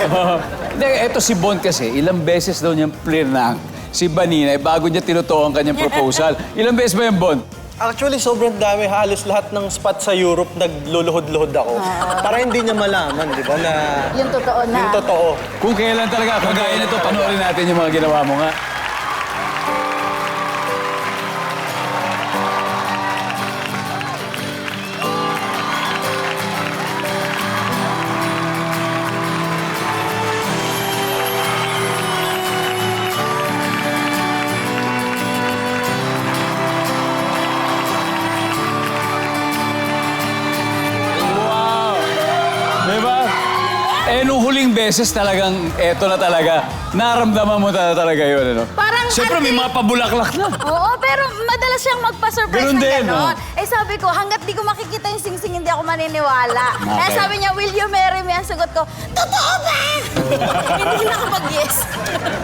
Hindi, eto si Bon kasi, ilang beses daw niyang plinank si Vanina bago niya tinutuo ang kanyang proposal. Ilang beses ba yan, Bon? Actually, sobrang dami. Halos lahat ng spot sa Europe nagluluhod-luhod ako. Para hindi niya malaman, di ba, na... Yung totoo na. Yung totoo. Kung kailan talaga, kagaya nito, panoorin natin yung mga ginawa mo nga. Diba? Eh, nung huling beses talagang eto na talaga. Naramdaman mo talaga yun, ano? Parang Siyempre, may mga pabulaklak na. Oo, pero madalas siyang magpa-surprise Ganun ng din, gano'n. no? Eh sabi ko, hanggat di ko makikita yung sing-sing, hindi ako maniniwala. Kaya sabi niya, will you marry me? Ang sagot ko, totoo ba? Hindi na ako mag-yes.